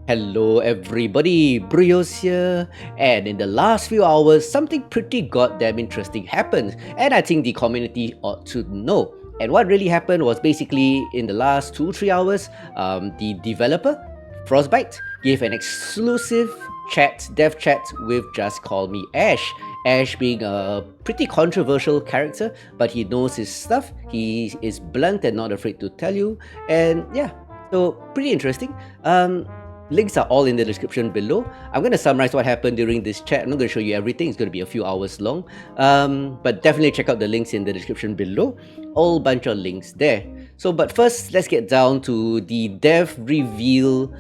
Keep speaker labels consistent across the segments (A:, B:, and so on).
A: Hello everybody, Brios here, and in the last few hours, something pretty goddamn interesting happened, and I think the community ought to know. And what really happened was basically in the last 2-3 hours, the developer, Frostbyte, gave an exclusive dev chat with Just Call Me Ash. Ash being a pretty controversial character, but he knows his stuff, he is blunt and not afraid to tell you, and yeah, so pretty interesting. Links are all in the description below. I'm going to summarize what happened during this chat. I'm not going to show you everything. It's going to be a few hours long. But definitely check out the links in the description below. All bunch of links there. But first, let's get down to the dev reveal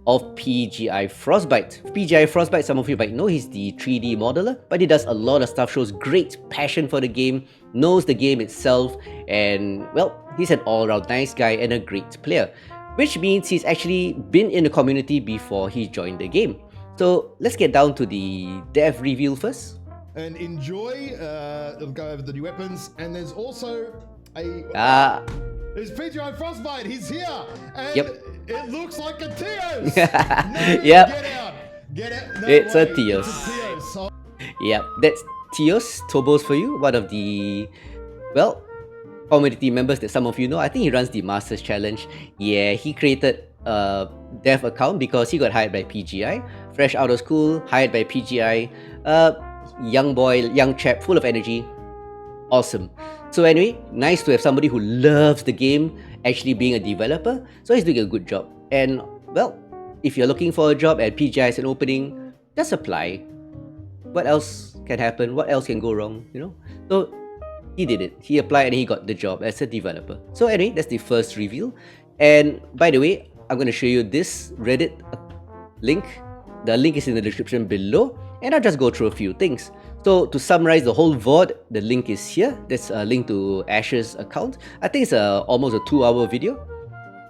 A: of PGI Frostbyte. PGI Frostbyte, some of you might know, he's the 3D modeler, but he does a lot of stuff, shows great passion for the game, knows the game itself, and well, he's an all-around nice guy and a great player. Which means he's actually been in the community before he joined the game. So let's get down to the dev reveal first.
B: And enjoy, we'll go over the new weapons, and there's also a... there's PGI Frostbyte, he's here! And it looks like a Tiyos! No,
A: yep.
B: Get out! No
A: it's
B: way.
A: a Tiyos.
B: It's a Tiyos.
A: Yep, that's Tiyos, Tobos for you, one of the, well, community members that some of you know. I think he runs the Masters Challenge. Yeah, he created a dev account because he got hired by PGI. Fresh out of school, hired by PGI. Young boy, young chap, full of energy. Awesome. So anyway, nice to have somebody who loves the game actually being a developer. So he's doing a good job. And well, if you're looking for a job at PGI as an opening, just apply. What else can happen? What else can go wrong? You know? So he did it. He applied and he got the job as a developer. So anyway, that's the first reveal. And by the way, I'm going to show you this Reddit link. The link is in the description below. And I'll just go through a few things. So to summarize the whole VOD, the link is here. There's a link to Ash's account. I think it's almost a 2-hour video.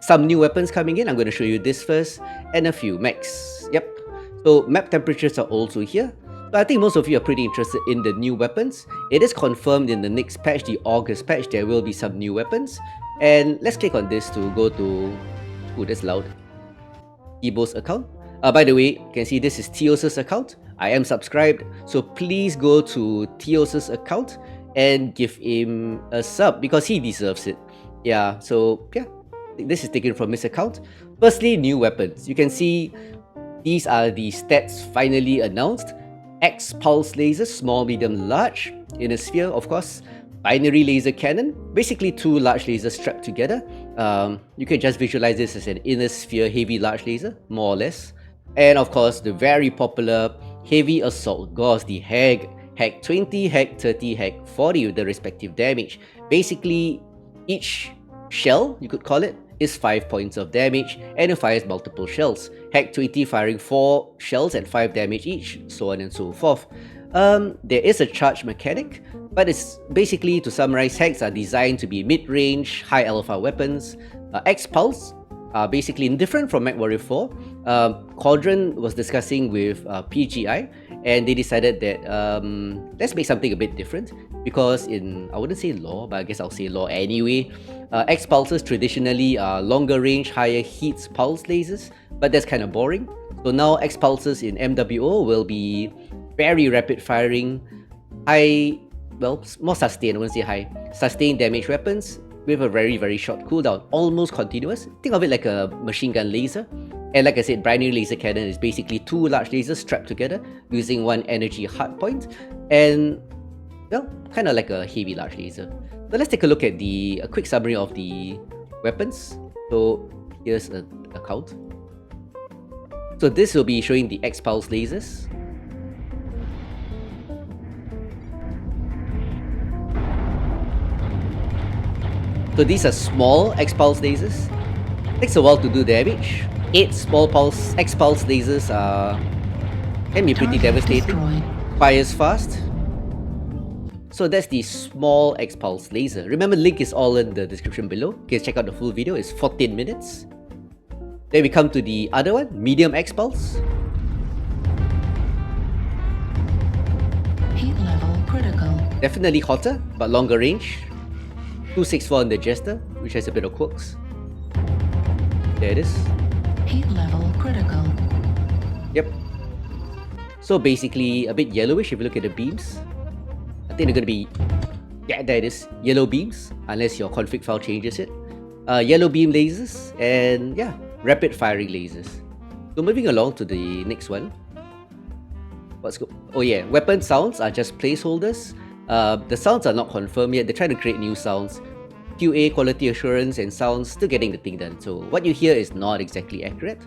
A: Some new weapons coming in. I'm going to show you this first. And a few mechs. Yep. So map temperatures are also here. But I think most of you are pretty interested in the new weapons. It is confirmed in the next patch, the August patch, there will be some new weapons. And let's click on this to go to... Oh, that's loud. Ibo's account. By the way, you can see this is Tiyos' account. I am subscribed, so please go to Tiyos' account and give him a sub because he deserves it. Yeah, so yeah, this is taken from his account. Firstly, new weapons. You can see these are the stats finally announced. X pulse lasers, small, medium, large, in a sphere, of course. Binary laser cannon, basically 2 large lasers strapped together. You can just visualize this as an inner sphere heavy large laser, more or less. And of course, the very popular heavy assault Gauss, the Hag 20, Hag 30, Hag 40 with the respective damage. Basically, each shell, you could call it, is 5 points of damage and it fires multiple shells. Hag 20 firing 4 shells and 5 damage each, so on and so forth. There is a charge mechanic, but it's basically, to summarize, Hags are designed to be mid-range, high alpha weapons. X-Pulse are basically different from MechWarrior 4. Quadrant was discussing with PGI and they decided that let's make something a bit different because in, I wouldn't say law, but I guess I'll say law anyway. X-Pulses traditionally are longer range, higher heat pulse lasers, but that's kind of boring. So now X-Pulses in MWO will be very rapid firing, high, well, more sustained, I wouldn't say high, sustained damage weapons with a very short cooldown, almost continuous. Think of it like a machine gun laser. And like I said, binary laser cannon is basically 2 large lasers strapped together using 1 energy hardpoint, and well, kind of like a heavy large laser. So let's take a look at a quick summary of the weapons. So here's a count. So this will be showing the X-Pulse lasers. So these are small X-Pulse lasers. Takes a while to do damage. 8 small pulse X-Pulse lasers can be pretty devastating. Fires fast. So that's the small X-Pulse laser. Remember, link is all in the description below. You can check out the full video, it's 14 minutes. Then we come to the other one, medium X-Pulse.
C: Heat level critical.
A: Definitely hotter, but longer range. 264 on the Jester, which has a bit of quirks. There it is.
C: Heat level critical.
A: Yep. So basically a bit yellowish if you look at the beams. I think they're gonna be, yeah, there it is, yellow beams, unless your config file changes it. Yellow beam lasers, and yeah, rapid firing lasers. So moving along to the next one. Oh yeah, weapon sounds are just placeholders. The sounds are not confirmed yet. They're trying to create new sounds. QA, quality assurance, and sounds still getting the thing done. So what you hear is not exactly accurate.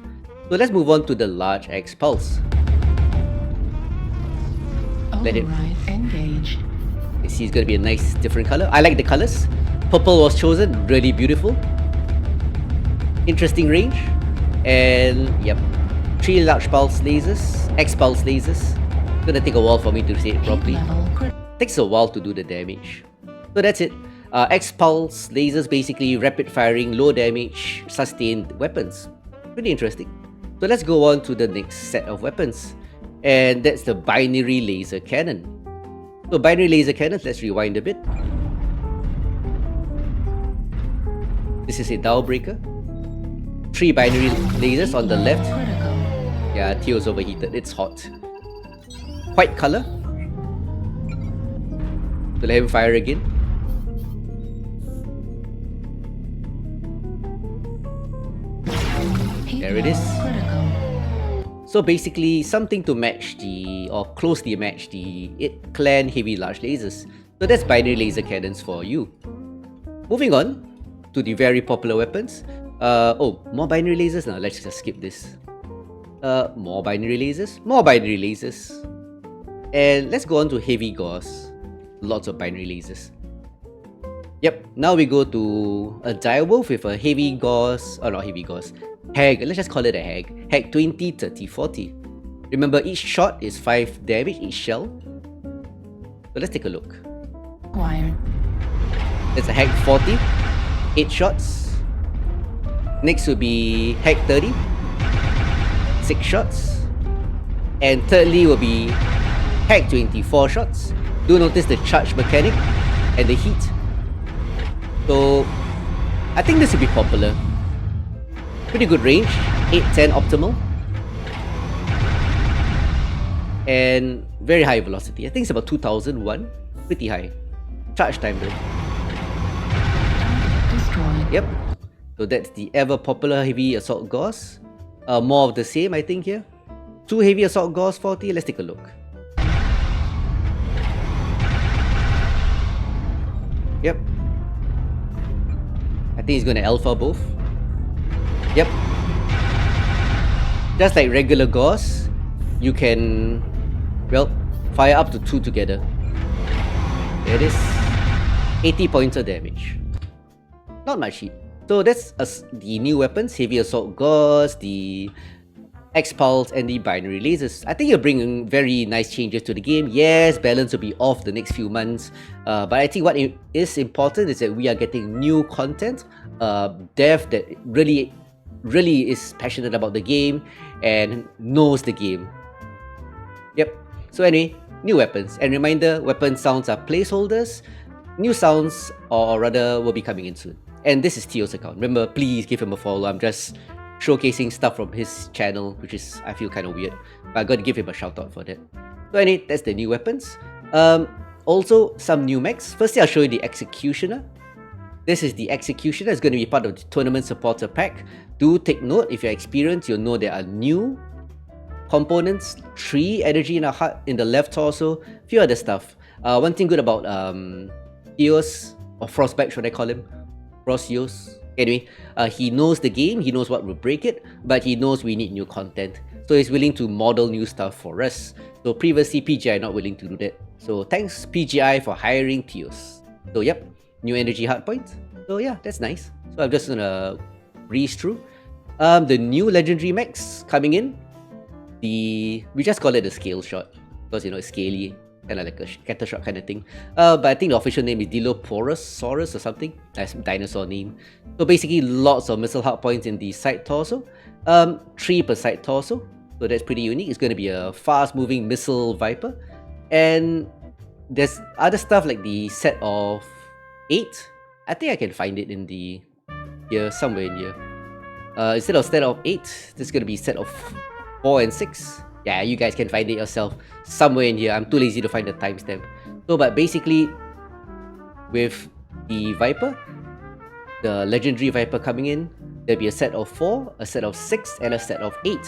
A: So let's move on to the large X pulse. Let it
C: engaged.
A: You see, it's gonna be a nice different color. I like the colors. Purple was chosen, really beautiful. Interesting range. And yep, 3 large pulse lasers, X pulse lasers. It's gonna take a while for me to say it properly. Takes a while to do the damage. So that's it. X pulse lasers, basically rapid firing, low damage, sustained weapons. Pretty interesting. So let's go on to the next set of weapons. And that's the binary laser cannon. So binary laser cannons, let's rewind a bit. This is a dial breaker. 3 binary lasers on the left. Yeah, Tiyos overheated, it's hot. White color. So let him fire again. There it is. So basically something to match the, or closely match the IT clan heavy large lasers. So that's binary laser cannons for you. Moving on to the very popular weapons. Oh, more binary lasers? Now let's just skip this. More binary lasers, more binary lasers. And let's go on to heavy Gauss. Lots of binary lasers. Yep, now we go to a direwolf with a heavy Gauss, or not heavy Gauss, Hag, let's just call it a Hag. Hag 20, 30, 40. Remember, each shot is 5 damage, each shell. So let's take a look.
C: Wired.
A: That's a Hag 40, 8 shots. Next will be Hag 30, 6 shots. And thirdly will be Hag 24 shots. Do notice the charge mechanic and the heat. So I think this will be popular. Pretty good range, 810 optimal. And very high velocity. I think it's about 2001. Pretty high. Charge time though.
C: Destroyed.
A: Yep. So that's the ever popular heavy assault Gauss. More of the same, I think here. 2 heavy assault Gauss 40. Let's take a look. Yep. I think he's gonna alpha both. Yep. Just like regular Gauss, you can, well, fire up to 2 together. There it is. 80 points of damage. Not much heat. So that's the new weapons, heavy assault Gauss, the X-Pulse, and the binary lasers. I think you're bringing very nice changes to the game. Yes, balance will be off the next few months. But I think what is important is that we are getting new content. Dev that really is passionate about the game and knows the game. Yep. So anyway, new weapons. And reminder, weapon sounds are placeholders. New sounds, or rather, will be coming in soon. And this is Tiyos' account. Remember, please give him a follow. I'm just showcasing stuff from his channel, which is, I feel kind of weird. But I gotta give him a shout out for that. So anyway, that's the new weapons. Also, some new mechs. Firstly, I'll show you the Executioner. This is the Executioner. It's going to be part of the Tournament Supporter Pack. Do take note, if you're experienced, you'll know there are new components. 3 energy in a heart in the left torso. A few other stuff. One thing good about Tiyos, or Frostbyte should I call him? Tiyos. Anyway, he knows the game, he knows what will break it, but he knows we need new content. So he's willing to model new stuff for us. So previously, PGI not willing to do that. So thanks PGI for hiring Tiyos. So yep, new energy hardpoint. So yeah, that's nice. So I'm just gonna breeze through. The new legendary mechs coming in. We just call it the Scaleshot because it's scaly, kind of like a scattershot kind of thing. But I think the official name is Dilophosaurus or something. That's dinosaur name. So basically, lots of missile hardpoints in the side torso. 3 per side torso. So that's pretty unique. It's going to be a fast-moving missile Viper. And there's other stuff like the set of 8. I think I can find it in the here, somewhere in here. Instead of set of 8, this is going to be set of 4 and 6. Yeah, you guys can find it yourself somewhere in here. I'm too lazy to find the timestamp. So, but basically, with the Viper, the legendary Viper coming in, there'll be a set of 4, a set of 6, and a set of 8.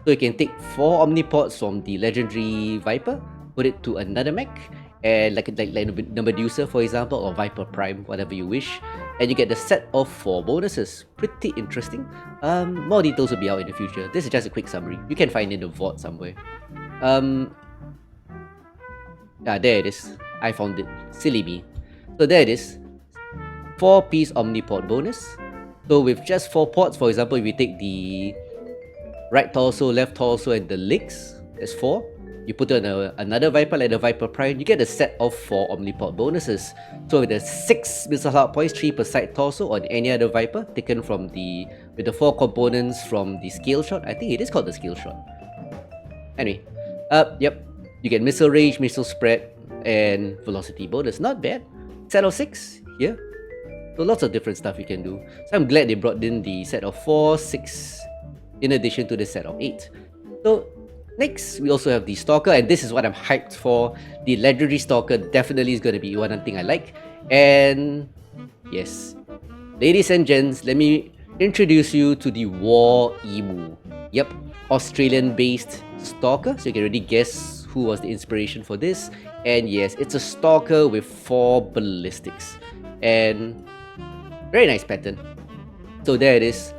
A: So you can take 4 Omnipods from the legendary Viper, put it to another mech, and like the Medusa, for example, or Viper Prime, whatever you wish, and you get the set of 4 bonuses. Pretty interesting. More details will be out in the future. This is just a quick summary. You can find it in the VOD somewhere. There it is. I found it. Silly me. So there it is. 4-piece Omnipod bonus. So with just 4 pods, for example, if you take the right torso, left torso, and the legs, that's 4. You put on another Viper like the Viper Prime, you get a set of 4 Omnipod bonuses. So with the 6 missile heart points, 3 per side torso on any other Viper, taken from with the 4 components from the Scaleshot. I think it is called the Scaleshot. Anyway, yep, you get missile range, missile spread, and velocity bonus. Not bad. Set of 6 here. So lots of different stuff you can do. So I'm glad they brought in the set of 4, 6, in addition to the set of 8. So next, we also have the Stalker, and this is what I'm hyped for. The legendary Stalker definitely is going to be one thing I like. And yes, ladies and gents, let me introduce you to the War Emu. Yep, Australian-based Stalker, so you can already guess who was the inspiration for this. And yes, it's a Stalker with 4 ballistics. And very nice pattern. So there it is.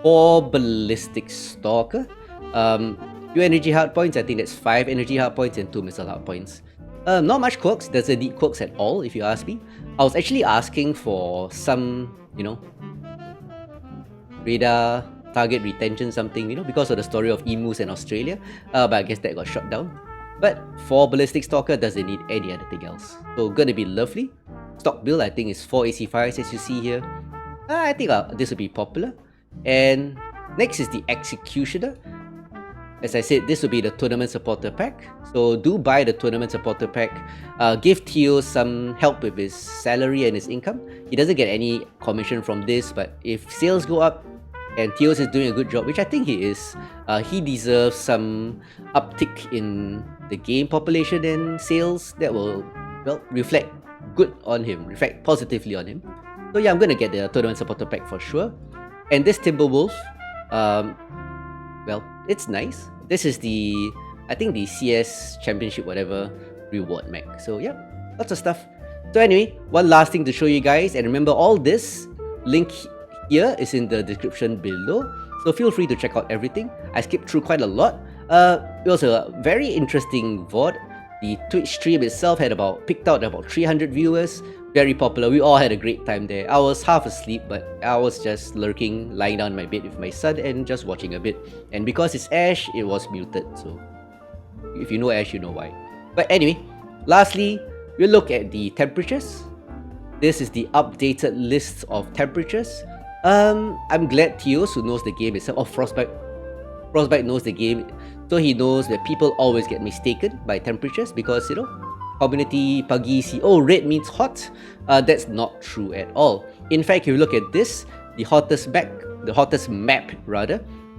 A: 4 ballistic Stalker. Few energy hard points, I think that's 5 energy hard points and 2 missile hard points. Not much quirks, doesn't need quirks at all if you ask me. I was actually asking for some, radar target retention something, because of the story of emus in Australia, but I guess that got shut down. But 4 ballistic Stalker doesn't need any other thing else. So gonna be lovely. Stock build I think is 4 AC fires as you see here. I think this will be popular. And next is the Executioner. As I said, this will be the Tournament Supporter Pack. So do buy the Tournament Supporter Pack. Give Tiyos some help with his salary and his income. He doesn't get any commission from this, but if sales go up and Tiyos is doing a good job, which I think he is, he deserves some uptick in the game population and sales that will, reflect good on him, reflect positively on him. So yeah, I'm gonna get the Tournament Supporter Pack for sure. And this Timberwolf, it's nice. This is I think the CS Championship whatever reward mech. So yeah, lots of stuff. So anyway, one last thing to show you guys, and remember all this link here is in the description below. So feel free to check out everything. I skipped through quite a lot. It was a very interesting VOD. The Twitch stream itself picked out about 300 viewers. Very popular. We all had a great time there. I was half asleep, but I was just lurking, lying down in my bed with my son and just watching a bit. And because it's Ash, it was muted. So if you know Ash, you know why. But anyway, lastly, we'll look at the temperatures. This is the updated list of temperatures. I'm glad Tiyos, who knows the game itself, Frostbyte knows the game, so he knows that people always get mistaken by temperatures because, community pagi oh, red means hot. That's not true at all. In fact, if you look at this, the hottest map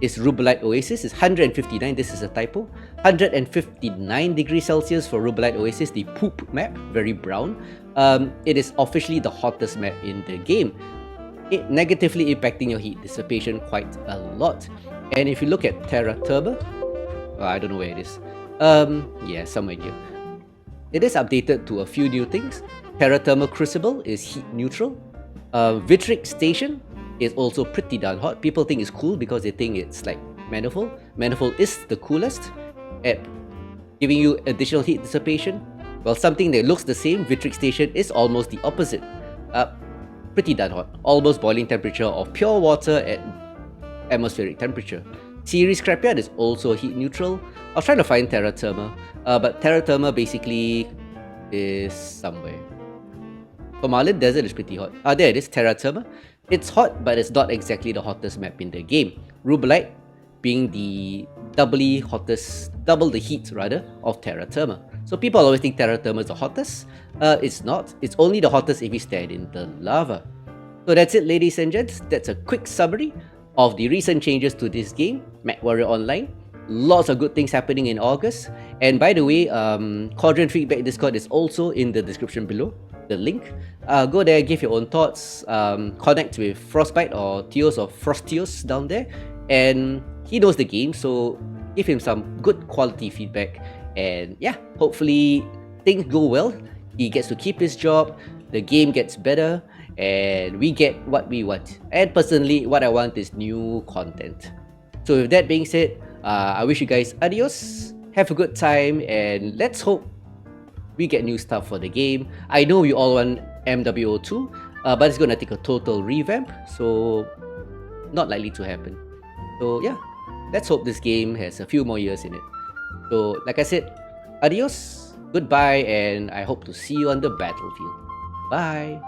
A: is Rubelite Oasis. It's 159. This is a typo. 159 degrees Celsius for Rubelite Oasis, the poop map, very brown. It is officially the hottest map in the game. It negatively impacting your heat dissipation quite a lot. And if you look at Terra Turba, I don't know where it is. Yeah, somewhere here. It is updated to a few new things. Terra Thermal Crucible is heat neutral. Vitric Station is also pretty darn hot. People think it's cool because they think it's like Manifold. Manifold is the coolest at giving you additional heat dissipation. Well, something that looks the same, Vitric Station, is almost the opposite. Pretty darn hot. Almost boiling temperature of pure water at atmospheric temperature. Series Scrapyard is also heat neutral. I was trying to find Terra Therma, but Terra Therma basically is somewhere. Formalin Desert is pretty hot. There it is, Terra Therma. It's hot, but it's not exactly the hottest map in the game. Rubelite being the double the heat of Terra Therma. So people always think Terra Therma is the hottest. It's not. It's only the hottest if you stand in the lava. So that's it, ladies and gents. That's a quick summary of the recent changes to this game, MechWarrior Online. Lots of good things happening in August. And by the way, Quadrant Feedback Discord is also in the description below, the link. Go there, give your own thoughts, connect with Frostbyte or Tiyos or Tiyos down there. And he knows the game, so give him some good quality feedback. And yeah, hopefully things go well. He gets to keep his job, the game gets better, and we get what we want. And personally, what I want is new content. So with that being said, I wish you guys adios, have a good time, and let's hope we get new stuff for the game. I know we all want MWO2, but it's gonna take a total revamp, so not likely to happen. So yeah, let's hope this game has a few more years in it. So like I said, adios, goodbye, and I hope to see you on the battlefield. Bye!